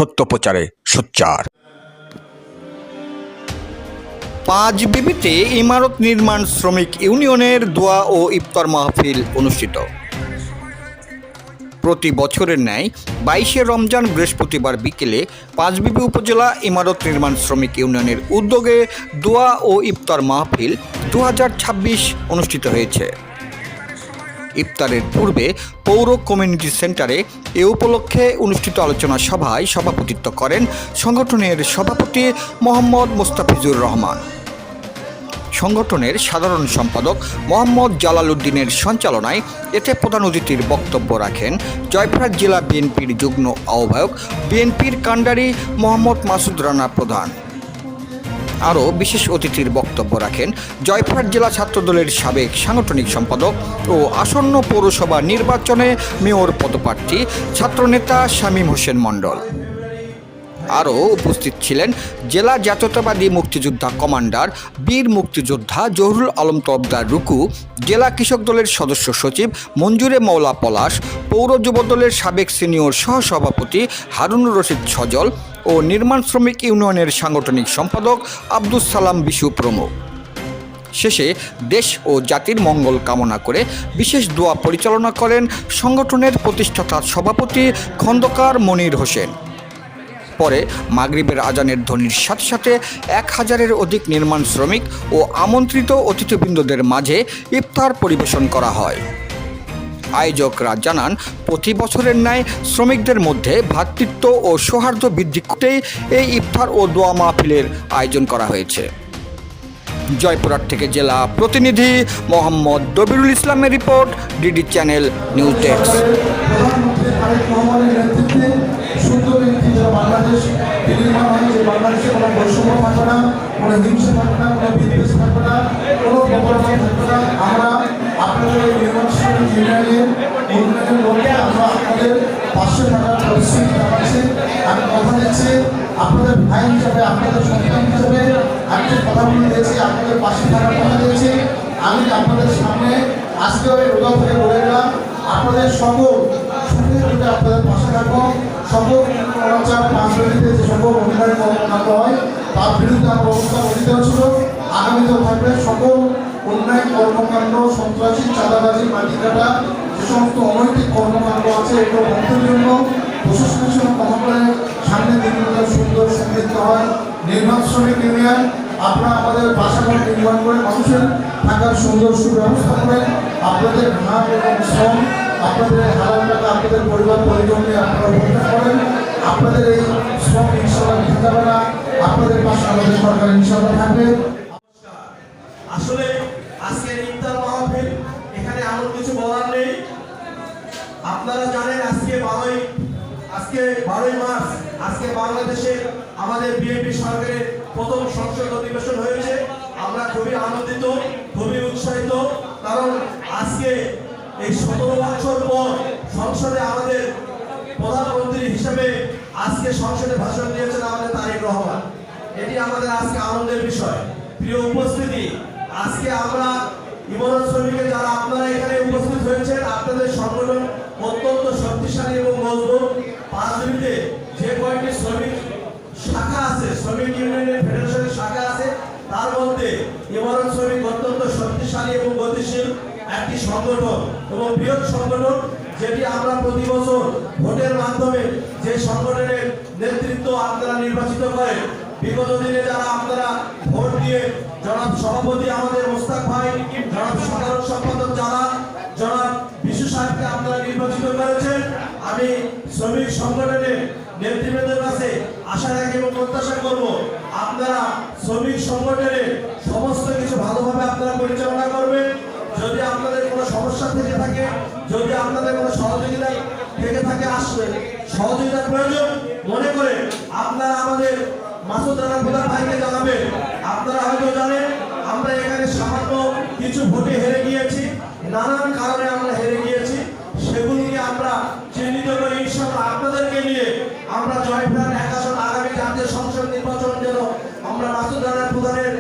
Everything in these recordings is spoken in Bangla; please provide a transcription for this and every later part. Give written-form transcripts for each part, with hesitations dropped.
সত্য প্রচারে সোচ্চার। পাঁচবিবিতে ইমারত নির্মাণ শ্রমিক ইউনিয়নের দোয়া ও ইফতার মাহফিল অনুষ্ঠিত। প্রতি বছরের ন্যায় 22শে রমজান বৃহস্পতিবার বিকেলে পাঁচবিবি উপজেলা ইমারত নির্মাণ শ্রমিক ইউনিয়নের উদ্যোগে দোয়া ও ইফতার মাহফিল 2026 অনুষ্ঠিত হয়েছে। ইফতারের পূর্বে পৌর কমিউনিটি সেন্টারে এ উপলক্ষে অনুষ্ঠিত আলোচনা সভায় সভাপতিত্ব করেন সংগঠনের সভাপতি মোহাম্মদ মোস্তাফিজুর রহমান। সংগঠনের সাধারণ সম্পাদক মোহাম্মদ জালাল উদ্দিনের সঞ্চালনায় এতে প্রধান অতিথির বক্তব্য রাখেন জয়পুরহাট জেলা বিএনপির যুগ্ম আহ্বায়ক বিএনপির কান্ডারি মোহাম্মদ মাসুদ রানা প্রধান। আরও বিশেষ অতিথির বক্তব্য রাখেন জয়পুরহাট জেলা ছাত্রদলের সাবেক সাংগঠনিক সম্পাদক ও আসন্ন পৌরসভা নির্বাচনে মেয়র পদপ্রার্থী ছাত্রনেতা শামীম হোসেন মণ্ডল। আরও উপস্থিত ছিলেন জেলা জাতীয়তাবাদী মুক্তিযোদ্ধা কমান্ডার বীর মুক্তিযোদ্ধা জহুরুল আলম তরফদার রুকু, জেলা কৃষক দলের সদস্য সচিব মঞ্জুরে মওলা পলাশ, পৌর যুব দলের সাবেক সিনিয়র সহসভাপতি হারুনুর রশিদ সজল ও নির্মাণ শ্রমিক ইউনিয়নের সাংগঠনিক সম্পাদক আব্দুস সালাম বিশু প্রমুখ। শেষে দেশ ও জাতির মঙ্গল কামনা করে বিশেষ দোয়া পরিচালনা করেন সংগঠনের প্রতিষ্ঠাতা সভাপতি খন্দকার মনির হোসেন। পরে মাগরিবের আজানের ধ্বনির সাথে সাথে 1000-এর অধিক নির্মাণ শ্রমিক ও আমন্ত্রিত অতিথিবৃন্দদের মাঝে ইফতার পরিবেশন করা হয়। আয়োজকরা জানান, প্রতি বছরের ন্যায় শ্রমিকদের মধ্যে ভ্রাতৃত্ব ও সৌহার্দ্য বৃদ্ধি করতেই এই ইফতার ও দোয়া মাহফিলের আয়োজন করা হয়েছে। জয়পুরহাট থেকে জেলা প্রতিনিধি মোহাম্মদ দবিরুল ইসলামের report, DD channel news desk. Bangladesh নির্মাণ হয় যে বাংলাদেশে কোনো বৈষম্য থাকবে না, কোনো হিংসা থাকবে না, কোনো বিদ্বেষ থাকবে না, কোনো প্রবণতা থাকবে না। আমরা আপনাদের এই নির্মাণ শ্রমিক ইউনিয়নের উন্নয়নের লক্ষ্যে আমরা আপনাদের পাশে থাকার পরিস্থিতি জানাচ্ছি। আমি কথা দিচ্ছি আপনাদের ভাই হিসাবে, আপনাদের সন্তান হিসাবে আমি যে কথাগুলো দিয়েছি আপনাদের পাশে থাকার কথা দিয়েছি। আমি আপনাদের সামনে আজকে ওই রোজা থেকে বলে গেলাম আপনাদের সকল সুখে আপনাদের পাশে থাকবো। সকল অনাচার পাঁচবিবিতে যে সকল উন্নয়ন কর্মকাণ্ড হয় তার বিরুদ্ধে আমার অবস্থান অতীত ছিল, আগামীতেও থাকবে। সকল উন্নয়ন কর্মকাণ্ড, সন্ত্রাসী, চাঁদাবাজি, মাটি কাটা, যে সমস্ত অনৈতিক কর্মকাণ্ড আছে এগুলো বন্ধের জন্য প্রশাসনের সঙ্গে কথা বলে সামনের দিনগুলো সুন্দর সমৃদ্ধ হয়। নির্মাণ শ্রমিক ইউনিয়ন আপনারা আমাদের বাসাঘর নির্মাণ করে মানুষের থাকার সুন্দর সুব্যবস্থা করেন। আপনাদের ঘাম এবং শ্রম, আপনাদের হারাম টাকা আপনাদের পরিবার পরিজন নিয়ে আপনারা উপভোগ করেন। আপনাদের এই শ্রম ইনশাল্লাহ থাকবে না, আপনাদের পাশে আমাদের সরকার ইনশাল্লাহ থাকবে। আসলে আজকের ইফতার মাহফিল এখানে এমন কিছু বলার নেই। আপনারা জানেন আজকে 12ই মার্চ আজকে বাংলাদেশে আমাদের বিএনপি সরকারের প্রথম সংসদ অধিবেশন হয়েছে। আমরা খুবই আনন্দিত, খুবই উৎসাহিত, কারণ আজকে এই 17 বছর পর সংসদে আমাদের প্রধানমন্ত্রী হিসেবে আজকে সংসদে ভাষণ দিয়েছেন আমাদের তারেক রহমান। এটি আমাদের আজকে আনন্দের বিষয়। প্রিয় উপস্থিতি, আজকে আমরা ইমারত শ্রমিকের যারা আপনারা এখানে উপস্থিত হয়েছেন, আপনাদের সংগঠন অত্যন্ত শক্তিশালী এবং মজবুত। পাঁচবিবিতে যে কয়েকটি শ্রমিক শাখা আছে, শ্রমিক ইউনিয়নের ফেডারেশনের শাখা আছে, তার মধ্যে ইমারত শ্রমিক অত্যন্ত শক্তিশালী এবং গতিশীল একটি সংগঠন এবং বৃহৎ সংগঠন, যেটি আমরা প্রতি বছর ভোটের মাধ্যমে যে সংগঠনের নেতৃত্ব আপনারা নির্বাচিত করেন। বিগত দিনে যারা আপনারা ভোট দিয়ে জনাব সভাপতি আমাদের মোস্তাক ভাই, জনাব সাধারণ সম্পাদক যারা জনাব বিশু সাহেবকে আপনারা নির্বাচিত করেছেন, আমি শ্রমিক সংগঠনের নেতৃবৃন্দের কাছে আশা রাখি এবং প্রত্যাশা করব আপনারা শ্রমিক সংগঠনের সমস্ত কিছু ভালোভাবে আপনারা পরিচালনা করবেন। যদি আপনাদের কোনো সমস্যা থেকে থাকে, যদি আপনাদের কোনো সহযোগিতা থেকে থাকে, আসবে সহযোগিতার প্রয়োজন মনে করে আপনারা আমাদের মাসুদ রানা প্রধান ভাইকে জানাবেন। আপনারা হয়তো জানেন আমরা এখানে সামান্য কিছু ভোটে হেরে গিয়েছি, নানান কারণে আমরা হেরে গিয়েছি। সেগুলিকে আমরা চিহ্নিত করে ইনশাআল্লাহ আপনাদেরকে নিয়ে আমরা জয়পুরহাট 1 আসন আগামী জাতীয় সংসদ নির্বাচন যেন আমরা মাসুদ রানা প্রধানের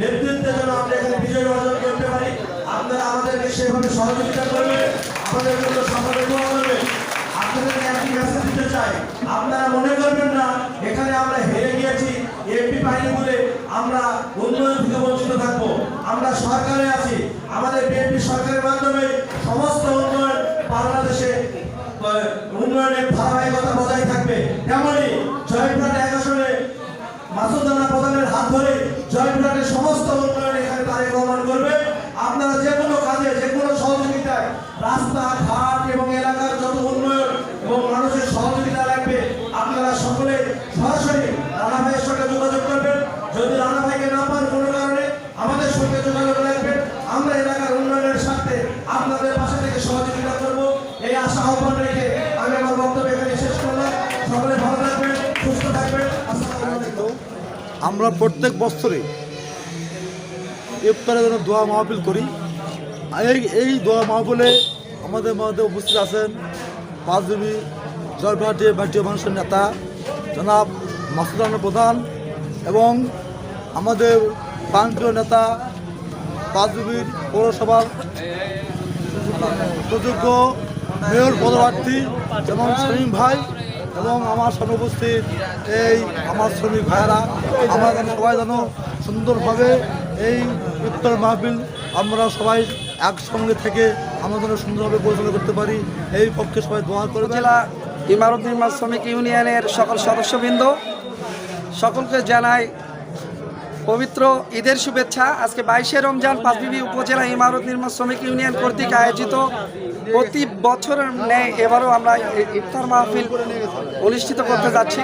নেতৃত্বে যেন আমরা এখানে বিজয় অর্জন করতে পারি। আপনারা আমাদেরকে সেভাবে সহযোগিতা করবেন, আমাদের জন্য সফল করবেন। আপনাদের একটি মেসেজ দিতে চাই, আপনারা মনে করবেন না এখানে আমরা হেরে গিয়েছি এমপি পাইনি বলে আমরা উন্নয়ন থেকে বঞ্চিত থাকবো। আমরা সরকারে আছি, আমাদের বিএনপি সরকারের মাধ্যমে সমস্ত উন্নয়ন বাংলাদেশে উন্নয়নের ধারাবাহিকতা বজায় থাকবে। তেমনই জয়পুরহাট ১ আসনে মাসুদ রানা প্রধানের হাত ধরে জয়পুরহাটের সমস্ত উন্নয়ন এখানে তারেক রহমান করবে। আপনারা যে কোনো কাজে, যে কোনো সহযোগিতায়, রাস্তাঘাট এবং এলাকার যত উন্নয়ন এবং মানুষের সহযোগিতা লাগবে, আপনারা সকলে সরাসরি রানা ভাইয়ের সঙ্গে যোগাযোগ করবেন। যদি রানা ভাইকে না পান কোনো কারণে আমাদের সঙ্গে যোগাযোগ রাখবেন। আমরা এলাকার উন্নয়নের স্বার্থে আপনাদের পাশে থেকে সহযোগিতা করব। এই আশা আহ্বান রেখে আমি আমার বক্তব্য এখানে শেষ করলাম। সকলে ভালো থাকবেন, সুস্থ থাকবেন। আসসালামু আলাইকুম। আমরা প্রত্যেক বছরে ইফতারের জন্য দোয়া মাহফিল করি। এই দোয়া মাহফিলে আমাদের মধ্যে উপস্থিত আছেন পাঁচবিবি জয়পুরহাটের ভারতীয় মানুষের নেতা জনাব মাসুদ রানা প্রধান এবং আমাদের প্রান্তীয় নেতা পাঁচবিবির পৌরসভার সুযোগ্য মেয়র পদপ্রার্থী যেমন সেলিম ভাই এবং আমার সামনে উপস্থিত এই আমার শ্রমিক ভাইয়েরা। আমরা যেন সবাই যেন সুন্দরভাবে এই ইফতার মাহফিল আমরা সবাই একসঙ্গে থেকে আমরা যেন সুন্দরভাবে পরিচালনা করতে পারি, এই পক্ষে সবাই দোয়া করবে। জেলা ইমারত নির্মাণ শ্রমিক ইউনিয়নের সকল সদস্যবৃন্দ সকলকে জানাই পবিত্র ঈদের শুভেচ্ছা। আজকে 22শে রমজান পাঁচবিবি উপজেলা ইমারত নির্মাণ শ্রমিক ইউনিয়ন কর্তৃক আয়োজিত প্রতি বছরের ন্যায় এবারও আমরা ইফতার মাহফিল অনুষ্ঠিত করতে যাচ্ছি।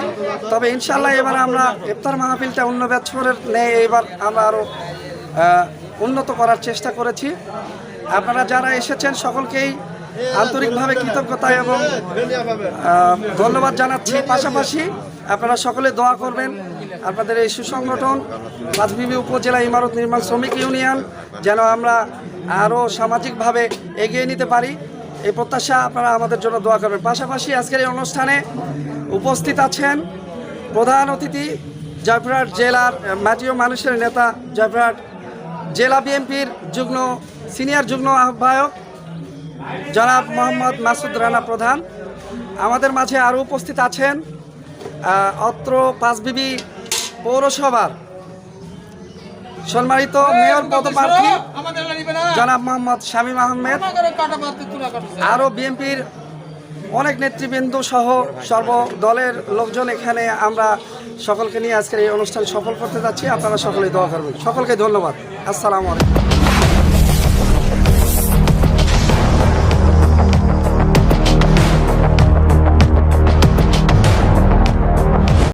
তবে ইনশাল্লাহ এবার আমরা ইফতার মাহফিলটা অন্য বছরের ন্যায় এবার আমরা আরও উন্নত করার চেষ্টা করেছি। আপনারা যারা এসেছেন সকলকেই আন্তরিকভাবে কৃতজ্ঞতা এবং ধন্যবাদ জানাচ্ছি। পাশাপাশি আপনারা সকলে দোয়া করবেন আপনাদের এই সুসংগঠন পাঁচবিবি উপজেলা ইমারত নির্মাণ শ্রমিক ইউনিয়ন যেন আমরা আরও সামাজিকভাবে এগিয়ে নিতে পারি, এই প্রত্যাশা আপনারা আমাদের জন্য দোয়া করবেন। পাশাপাশি আজকের এই অনুষ্ঠানে উপস্থিত আছেন প্রধান অতিথি জয়পুরহাট জেলার মাটিও মানুষের নেতা জয়পুরহাট জেলা বিএনপির সিনিয়র যুগ্ম আহ্বায়ক জনাব মোহাম্মদ মাসুদ রানা প্রধান। আমাদের মাঝে আরও উপস্থিত আছেন অত্র পাঁচবিবি পৌরসভার সম্মানিত মেয়র পদপ্রার্থী জনাব মোহাম্মদ শামীম আহমেদ, আরও বিএনপির অনেক নেতৃবৃন্দ সহ সর্বদলের লোকজন এখানে আমরা সকলকে নিয়ে আজকের এই অনুষ্ঠান সফল করতে যাচ্ছি। আপনারা সকলেই দোয়া করবেন। সকলকে ধন্যবাদ। আসসালামু আলাইকুম।